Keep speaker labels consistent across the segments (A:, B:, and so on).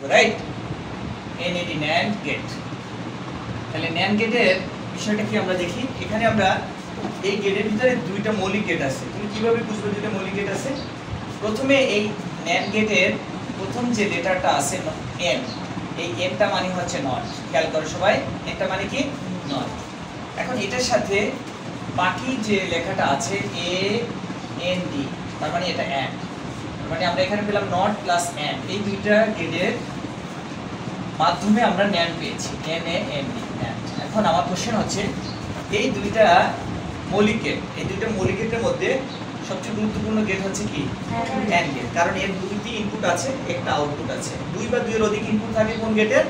A: Right, NAND NAND gate. তাহলে NAND গেটের বিষয়টা কি আমরা দেখি। এখানে আমরা এই গেটের ভিতরে দুইটা মৌলিক গেট আছে। তুমি কিভাবে বুঝবে দুইটা মৌলিক গেট আছে? প্রথমে এই NAND গেটের প্রথম যে লেটারটা আছে N, এই Nটা মানে হচ্ছে নট। খেয়াল করো সবাই, Nটা মানে কি নট। এখন এটার সাথে বাকি যে লেখাটা আছে AND, তার মানে এটা AND। তার মানে আমরা এখানে পেলাম নট প্লাস AND, এই দুইটা গেটের মাধ্যমে আমরা NAND পেয়েছি, NAND। এখন আমার কোশ্চেন হচ্ছে এই দুইটা মৌলিক গেট, এই দুইটা মৌলিক গেটের মধ্যে সবচেয়ে গুরুত্বপূর্ণ গেট হচ্ছে কি NAND গেট। কারণ এর দুইটি ইনপুট আছে, একটা আউটপুট আছে। দুই বা দুইয়ের অধিক ইনপুট থাকে কোন গেটের?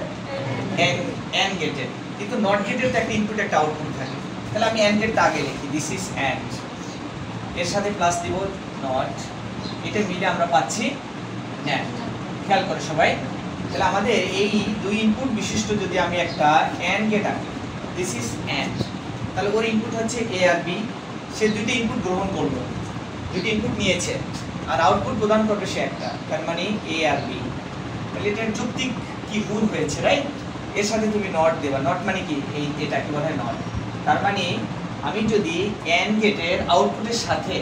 A: AND গেটের। কিন্তু নট গেটের তো একটা ইনপুট একটা আউটপুট থাকে। তাহলে আমি AND গেটটা আগে লিখি, দিস ইজ AND, এর সাথে প্লাস দিব নট, এটা মিলে আমরা পাচ্ছি NAND। খেয়াল করে সবাই, তাহলে আমাদের এই দুই ইনপুট বিশিষ্ট যদি আমি একটা AND গেট আঁকি, দিস ইজ AND, তাহলে ওর ইনপুট হচ্ছে A আর B। সে দুইটা ইনপুট গ্রহণ করলো, দুইটা ইনপুট নিয়েছে, আর আউটপুট প্রদান করবে সে একটা, তার মানে A আর B। তাহলে এটার যৌক্তিক কি গুণ হয়েছে, রাইট? এর সাথে তুমি নট দেবা, নট মানে কি এই এটা কি বলা হয় নট। তার মানে আমি যদি AND গেটের আউটপুটের সাথে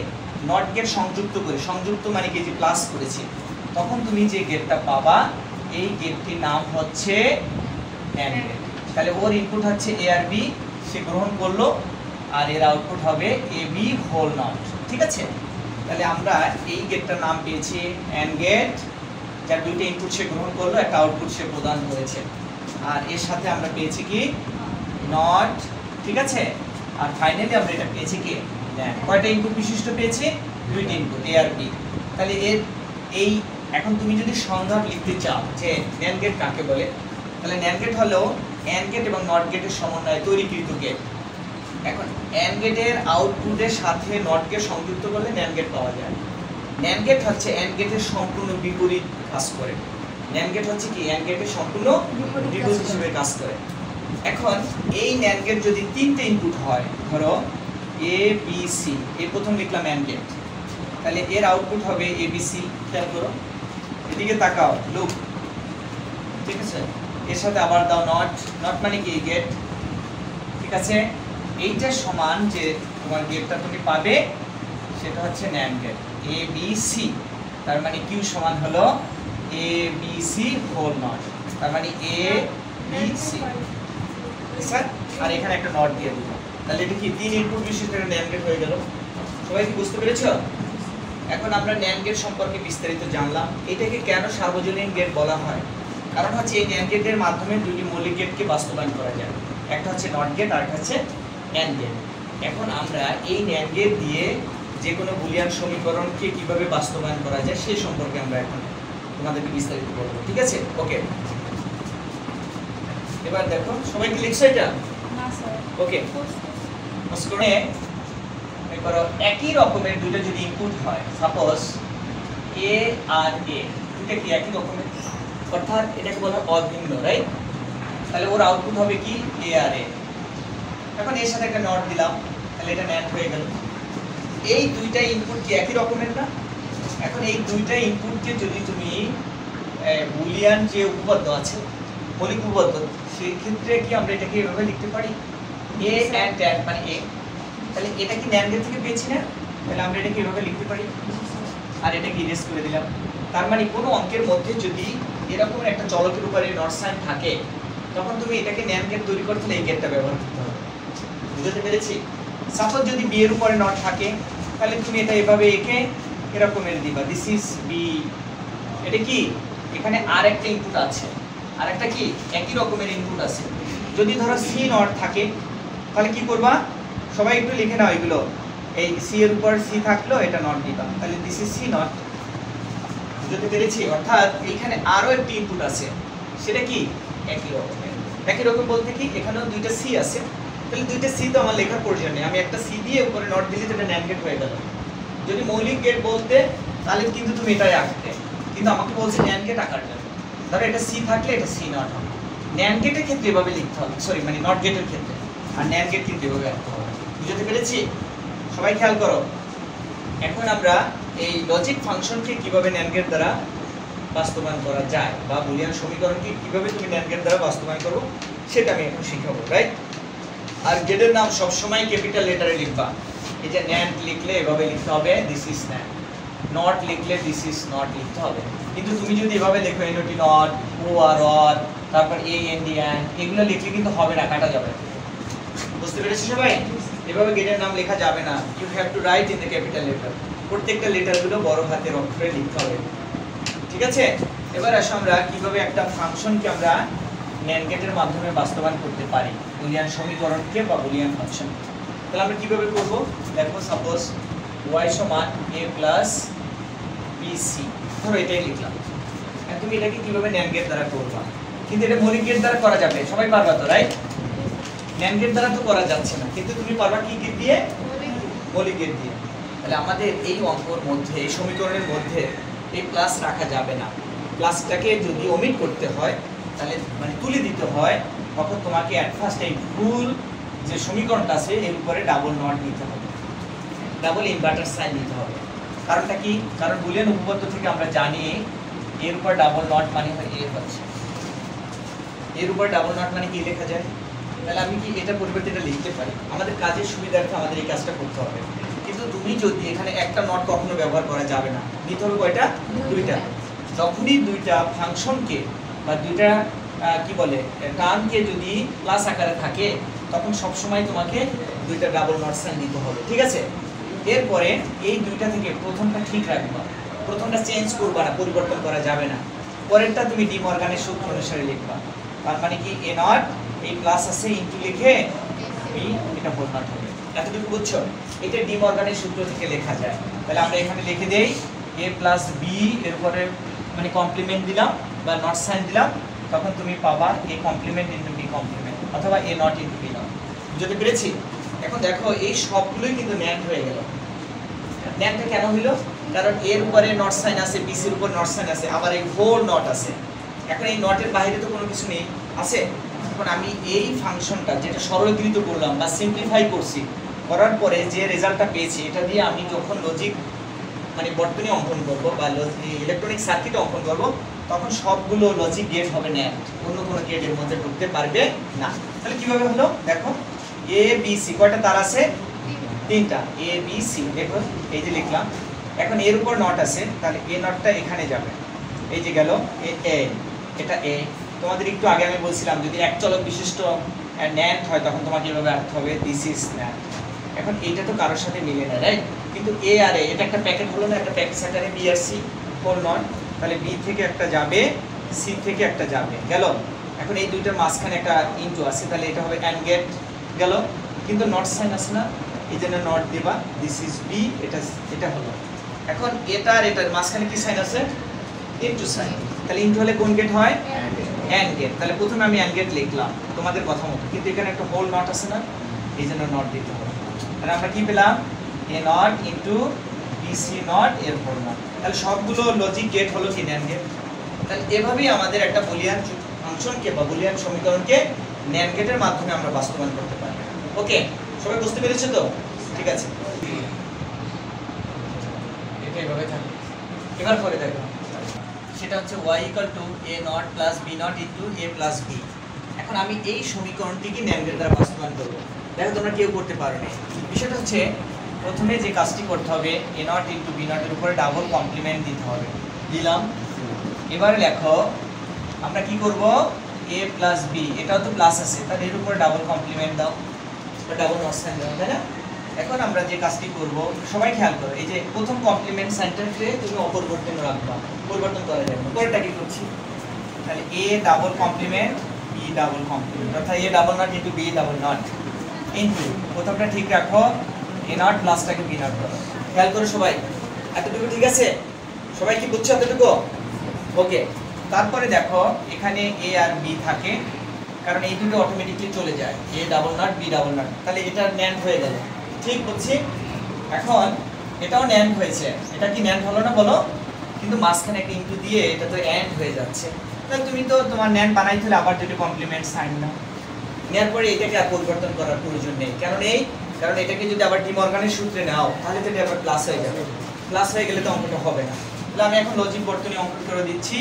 A: নট গেট সংযুক্ত করি, সংযুক্ত মানে কি যে প্লাস করেছি, তখন তুমি যে গেটটা পাবা এই গেটটির নাম হচ্ছে AND গেট। তাহলে ওর ইনপুট হচ্ছে A আর B, সে গ্রহণ করলো, আর এর আউটপুট হবে AB হোল নট। ঠিক আছে, তাহলে আমরা এই গেটটার নাম পেয়েছি AND গেট, যার দুইটা ইনপুট সে গ্রহণ করলো, একটা আউটপুট সে প্রদান করেছে, আর এর সাথে আমরা পেয়েছি কি নট। ঠিক আছে, আর ফাইনালি আমরা এটা পেয়েছি কি NAND। কয়টা ইনপুট বিশিষ্ট পেয়েছি? দুইটা ইনপুট A আর B। তাহলে এর এই এখন তুমি যদি সংজ্ঞা লিখতে চাও যে NAND গেট কাকে বলে, তাহলে NAND গেট হলো AND গেট এবং নট গেটের সমন্বয়ে তৈরিকৃত গেট। এখন AND গেটের আউটপুটের সাথে নট গেট সংযুক্ত করলে NAND গেট পাওয়া যায়। NAND গেট হচ্ছে AND গেটের সম্পূর্ণ বিপরীত কাজ করে। NAND গেট হচ্ছে কি AND গেটের সম্পূর্ণ বিপরীত হিসেবে কাজ করে। এখন এই NAND গেট যদি তিনটে ইনপুট হয়, ধরো A B C, এই প্রথম লিখলাম AND গেট, তাহলে এর আউটপুট হবে ABC। খেয়াল করো, এদিকে তাকাও, লুক। ঠিক আছে, এর সাথে আবার দাও নট, নট মানে কি গেট। ঠিক আছে, এইটার সমান যে তোমার গেটটা তুমি পাবে সেটা হচ্ছে NAND গেট ABC। তার মানে Q সমান হলো ABC হোল নট, তার মানে ABC। স্যার, আর এখানে একটা নট দিয়ে দিলাম, তাহলে এটা কি তিন ইনপুট বিশিষ্ট একটা NAND গেট হয়ে গেল। সবাই কি বুঝতে পেরেছো? এখন আমরা NAND গেট সম্পর্কে বিস্তারিত জানলাম। এটাকে কেন সার্বজনীন গেট বলা হয়? কারণ হচ্ছে এই NAND গেটের মাধ্যমে দুটি মৌলিক গেটকে বাস্তবায়ন করা যায়, একটা হচ্ছে নট গেট আর একটা হচ্ছে AND গেট। এখন আমরা এই NAND গেট দিয়ে যে কোনো বুলিয়ান সমীকরণকে কিভাবে বাস্তবায়ন করা যায় সেই সম্পর্কে আমরা এখন তোমাদেরকে বিস্তারিত বলবো। ঠিক আছে, ওকে। এবার দেখো, সবাই কি লিখছো এটা?
B: না স্যার।
A: ওকে, স্ক্রিনে করো একই রকমের দুটো যদি ইনপুট হয়, সাপোজ A আর A, দুটো কি একই রকমের, অর্থাৎ এটাকে বলা হয় অভিন্ন, রাইট? তাহলে ওর আউটপুট হবে কি A আর A। এখন এর সাথে একটা নট দিলাম, তাহলে এটা NAND হয়ে গেল। এই দুইটা ইনপুট কি একই রকমের না? এখন এই দুইটা ইনপুটকে যদি তুমি বুলিয়ান যে উপপাদ্য আছে, মৌলিক উপপাদ্য, সেই ক্ষেত্রে কি আমরা এটাকে এভাবে লিখতে পারি A and AND মানে A। তাহলে এটা কি NAND গেট থেকে পেয়েছি না? তাহলে আমরা এটাকে এভাবে লিখতে পারি, আর এটাকে ইরেজ করে দিলাম। তার মানে কোনো অঙ্কের মধ্যে যদি এরকম একটা চলকের উপরে নট সাইন থাকে, তখন তুমি এটাকে NAND গেট তৈরি করতে হলে এই গেটটা ব্যবহার করতে হবে। বুঝতে পেরেছি? সাপোজ যদি B এর উপরে নট থাকে, তাহলে তুমি এটা এভাবে একে এরকম এর দিবা, দিস ইজ B। এটা কি এখানে আর একটা ইনপুট আছে, আর একটা কি একই রকমের ইনপুট আছে। যদি ধরো C নট থাকে, তাহলে কি করবা? সবাই একটু লিখে নাও এগুলো। এই C এর উপর C থাকলো, এটা নট দিবা, তাহলে দিস ইজ C নট। বুঝতে পেরেছি? অর্থাৎ এখানে আরো একটি ইনপুট আছে, সেটা কি একই রকমের। একই রকম বলতে কি এখানেও দুইটা C আছে, তাহলে দুইটা C তো আমার লেখার প্রয়োজন নেই, আমি একটা C দিয়ে উপরে নট দিলে তো এটা NAND গেট হয়ে গেল। যদি মৌলিক গেট বলতে তাহলে কিন্তু তুমি এটাই আঁকতে, কিন্তু আমাকে বলছে NAND গেট আঁকার জন্য। ধরো এটা C থাকলে এটা C নট হবে। NAND গেটের ক্ষেত্রে এভাবে লিখতে হবে, সরি মানে নট গেটের ক্ষেত্রে, আর NAND গেট কিন্তু এভাবে আঁকতে হবে। বুঝতে পেরেছি? সবাই খেয়াল করো। এখন আমরা এই লজিক ফাংশনকে কিভাবে NAND গেট দ্বারা বাস্তবায়ন করা যায়, বা বুলিয়ান সমীকরণকে কিভাবে তুমি ন্যান্ড গেট দ্বারা বাস্তবায়ন করো সেটা আমি এখন শিখাবো, রাইট? আর গেটের নাম সবসময় ক্যাপিটাল লেটারে লিখবা। এই যে ন্যান্ড লিখলে এভাবে লিখতে হবে, দিস ইজ ন্যান্ড। নট লিখলে দিস ইজ নট লিখতে হবে। কিন্তু তুমি যদি এভাবে লেখো N O T not, O R or, তারপর এ এন ডি অ্যান্ড, এগুলো লিখলে কিন্তু হবে না, কাটা যাবে। বুঝতে পেরেছি সবাই? এভাবে গেটের নাম লেখা যাবে না। You have to write in the capital letter. প্রত্যেকটা লেটারগুলো বড় হাতের অক্ষরে লিখতে হবে, ঠিক আছে? এবার আসো আমরা কিভাবে একটা ফাংশনকে আমরা ন্যান্ড গেটের মাধ্যমে বাস্তবায়ন করতে পারি, বুলিয়ান সমীকরণকে বা বুলিয়ান ফাংশন। তাহলে আমরা কিভাবে করব? দেখো, সাপোজ y সমান a প্লাস bc, ধরো এটাই লিখলাম। এখন তুমি এটাকে কিভাবে ন্যান্ড গেট দ্বারা করবা? কিন্তু এটা মৌলিক গেট দ্বারা করা যাবে, সবাই পারবা তো, রাইট? ন্যান্ড গেট দ্বারা তো করা যাচ্ছে না, কিন্তু তুমি পারবা কি গেট দিয়ে? মৌলিক গেট দিয়ে। তাহলে আমাদের এই অঙ্কর মধ্যে, এই সমীকরণের মধ্যে এই প্লাস রাখা যাবে না। প্লাসটাকে যদি ওমিট করতে হয়, তাহলে মানে তুলে দিতে হয়, তখন তোমাকে অ্যাট ফার্স্ট এই ফুল যে সমীকরণটা আছে এর উপরে ডাবল নট দিতে হবে, ডাবল ইনভার্টার সাইন দিতে হবে। কারণটা কি? কারণ বুলিয়ান উপপাদ্য থেকে আমরা জানি এর উপর ডাবল নট মানে হয় এ হচ্ছে, এর উপর ডাবল নট মানে কি লেখা যায়? তাহলে আমি কি এটা পরিবর্তে এটা লিখতে পারি? আমাদের কাজের সুবিধার্থে আমাদের এই কাজটা করতে হবে। কিন্তু তুমি যদি এখানে একটা নট কখনো ব্যবহার করা যাবে না, নিতে হবে কয়টা? দুইটা। যখনই দুইটা ফাংশনকে বা দুইটা কি বলে টার্মকে যদি প্লাস আকারে থাকে, তখন সবসময় তোমাকে দুইটা ডাবল নট সাইন দিতে হবে, ঠিক আছে? এরপরে এই দুইটা থেকে প্রথমটা ঠিক রাখবা, প্রথমটা চেঞ্জ করবা না, পরিবর্তন করা যাবে না। পরেরটা তুমি ডি মর্গানের সূত্র অনুসারে লিখবা। তার মানে কি এ নট এই প্লাস আছে ইনটু লিখে বি, এটা হোল নট হবে। এতটুকু বুঝছো? এটা ডি মর্গানের সূত্র থেকে লেখা যায়। তাহলে আমরা এখানে লিখে দেই এ প্লাস বি, এর উপরে মানে কমপ্লিমেন্ট দিলাম বা নট সাইন দিলাম, তখন তুমি পাবা A complement into B complement, অথবা A not into B not. বুঝতে পেরেছি? এখন দেখো এই সবগুলোই কিন্তু ন্যান্ড হয়ে গেল। ন্যান্ডটা কেন হইলো? কারণ এর উপরে নট সাইন আছে, বিসির উপর নট সাইন আছে, আবার এই হোল নট আছে। এখন এই নটের বাইরে তো কোনো কিছু নেই, আছে? এখন আমি এই ফাংশনটা যেটা সরলীকৃত করলাম বা সিম্পলিফাই করছি, করার পরে যে রেজাল্টটা পেয়েছি, এটা দিয়ে আমি যখন লজিক মানে বর্তনী অঙ্কন করব বা ইলেকট্রনিক সার্কিট অঙ্কন করব, তখন সবগুলো লজিক গেট হবে ন্যান্ড, অন্য কোনো গেটের মধ্যে ঢুকতে পারবে না। তাহলে কিভাবে হলো? দেখো, এ বি সি কয়টা তার আছে? তিনটা। এ বি সি, দেখো এই যে লিখলাম। এখন এর উপর নট আছে, তাহলে এ নটটা এখানে যাবে, এই যে গেল এ, এটা এ। তোমাদের একটু আগে আমি বলছিলাম যদি এক চলক বিশিষ্ট ন্যান্ড হয়, তখন তোমাকে এভাবে অর্থ হবে দিস ইজ ন্যান্ড। এখন এইটা তো কারোর সাথে মিলে না, রাইট? কিন্তু এ আর এ, এটা একটা প্যাকেট হলো না, একটা প্যাকেট সেন্টারে বি আর সি, হোল নট। তাহলে বি থেকে একটা যাবে, সি থেকে একটা যাবে, গেল। এখন এই দুইটার মাঝখানে একটা ইনটু আছে, তাহলে এটা হবে অ্যান্ড গেট, গেল। কিন্তু নট সাইন আছে না, এই জন্য নট দিবা, দিস ইজ বি, এটা হলো। এখন এটা আর এটার মাঝখানে কি সাইন আছে? Into sign. তাহলে ইনটু হলে কোন গেট হয়? AND gate. তাহলে প্রথমে আমি অ্যান্ড গেট লিখলাম তোমাদের কথা মতো, কিন্তু এখানে একটা হোল নট আছে না, এই জন্য নট দিতে হবে। তাহলে আমরা কি পেলাম? A not into B C not এর হোল নট। তাহলে সবগুলো লজিক গেট হলো কি ন্যান্ড গেট। তাহলে এভাবেই আমাদের একটা বুলিয়ান ফাংশনকে বা বুলিয়ান সমীকরণকে ন্যান্ড গেটের মাধ্যমে আমরা বাস্তবায়ন করতে পারি। ওকে, সবাই বুঝতে পেরেছো তো? ঠিক আছে, এটা এভাবে থাকে। এবার পরে দেখো, সেটা হচ্ছে y = a not plus b not into a plus b। এখন আমি এই সমীকরণটিকে ন্যান্ড গেট দ্বারা বাস্তবায়ন করব। দেখো তোমরা কেউ করতে পারো না। বিষয়টা হচ্ছে প্রথমে যে কাজটি করতে হবে, a not into b not এর উপরে ডাবল কমপ্লিমেন্ট দিতে হবে, দিলাম। এবারে লেখো আমরা কি করব, a প্লাস b, এটাও তো প্লাস আছে, তাহলে এর উপরে ডাবল কমপ্লিমেন্ট দাও বা ডাবল নট সাইন দাও, তাই না? এখন আমরা যে কাজটি করব, সবাই খেয়াল করো, এই যে প্রথম কমপ্লিমেন্ট সাইনটাকে তুমি অপরিবর্তন রাখবা, পরিবর্তন করা যাবে না। পরেরটা কি করছি? তাহলে a double complement b double complement, অর্থাৎ a double not into b double not into, প্রথমটা ঠিক রাখো, a নট প্লাসটাকে b নট করো। খেয়াল করো সবাই, এতটুকু ঠিক আছে? সবাই কি বুঝছো এতটুকু? ওকে। তারপরে দেখো এখানে a আর b থাকে, কারণ এই দুটো অটোমেটিকলি চলে যায়, a double not b double not, তাহলে এটা ন্যান্ড হয়ে গেল, ঠিক বুঝছি? এখন এটাও ন্যান্ড হয়েছে, এটা কি ন্যান্ড হলো না বলো? কিন্তু মাঝখানে একটা ইনটু দিয়ে এটা তো অ্যান্ড হয়ে যাচ্ছে। তাহলে তুমি তো তোমার ন্যান্ড বানাইতে হলে আবার দুটো কমপ্লিমেন্ট সাইন নাও, নেওয়ার পরে এটাকে আর পরিবর্তন করার প্রয়োজন নেই। কারণ এটাকে যদি আবার ডি মর্গানের সূত্রে নাও, তাহলে তো এটা আবার প্লাস হয়ে যাবে। প্লাস হয়ে গেলে তো অঙ্কটা হবে না। তাহলে আমি এখন লজিক বর্তনী অঙ্কন করে দিচ্ছি।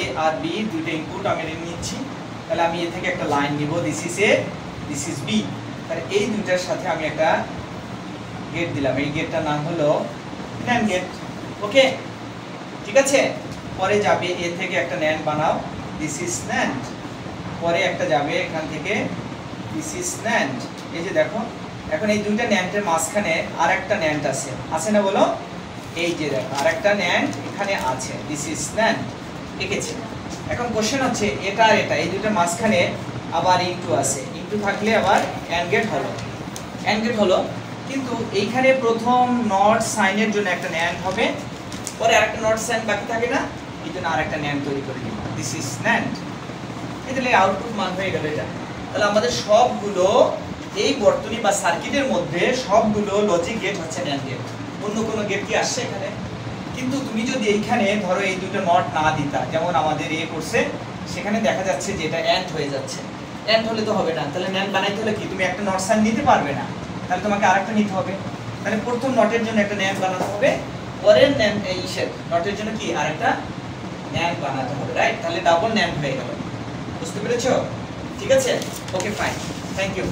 A: এ আর বি দুইটা ইনপুট আমি নিচ্ছি। তাহলে আমি এ থেকে একটা লাইন নিব, this is A, this is B. তাহলে এই দুইটার সাথে আমি একটা গেট দিলাম, এই গেটটার নাম হলো NAND গেট। ওকে, ঠিক আছে। পরে যাবে এ থেকে একটা NAND বানাও, দিস ইজ NAND। পরে একটা যাবে এখান থেকে, দিস ইজ NAND। এই যে দেখো, এখন এই দুইটা NAND এর মাঝখানে আরেকটা NAND আছে না বলো? এই যে দেখো আরেকটা NAND এখানে আছে, দিস ইজ NAND এঁকেছি। এখন কোশ্চেন হচ্ছে এটা আর এটা এই দুইটার মাঝখানে আবার ইনটু আছে, ইনটু থাকলে আবার AND গেট হলো, AND গেট হলো। কিন্তু এইখানে প্রথম নট সাইনের জন্য একটা NAND হবে, পরে আরেকটা নট সাইন বাকি থাকে না, এই জন্য আরেকটা NAND তৈরি করে দিব, দিস ইজ NAND। তাহলে আউটপুট মান হয়ে গেল এটা। তাহলে আমাদের সবগুলো এই বর্তনী বা সার্কিটের মধ্যে সবগুলো লজিক গেট হচ্ছে NAND গেট। অন্য কোনো গেট কি আসছে এখানে? কিন্তু তুমি যদি এইখানে ধরো এই দুটো নট না দিতা, যেমন আমাদের এ করছে, সেখানে দেখা যাচ্ছে যে এটা AND হয়ে যাচ্ছে। AND হলে তো হবে না, তাহলে NAND বানাইতে হলে কি তুমি একটা নট সাইন নিতে পারবে না, তাহলে তোমাকে আরেকটা নিতে হবে। তাহলে প্রথম নটের জন্য একটা NAND বানাতে হবে, পরের NAND এই নটের জন্য কি আরেকটা NAND বানাতে হবে, রাইট? তাহলে ডাবল NAND হয়ে গেল। বুঝতে পেরেছো? ঠিক আছে, ওকে ফাইন, থ্যাংক ইউ।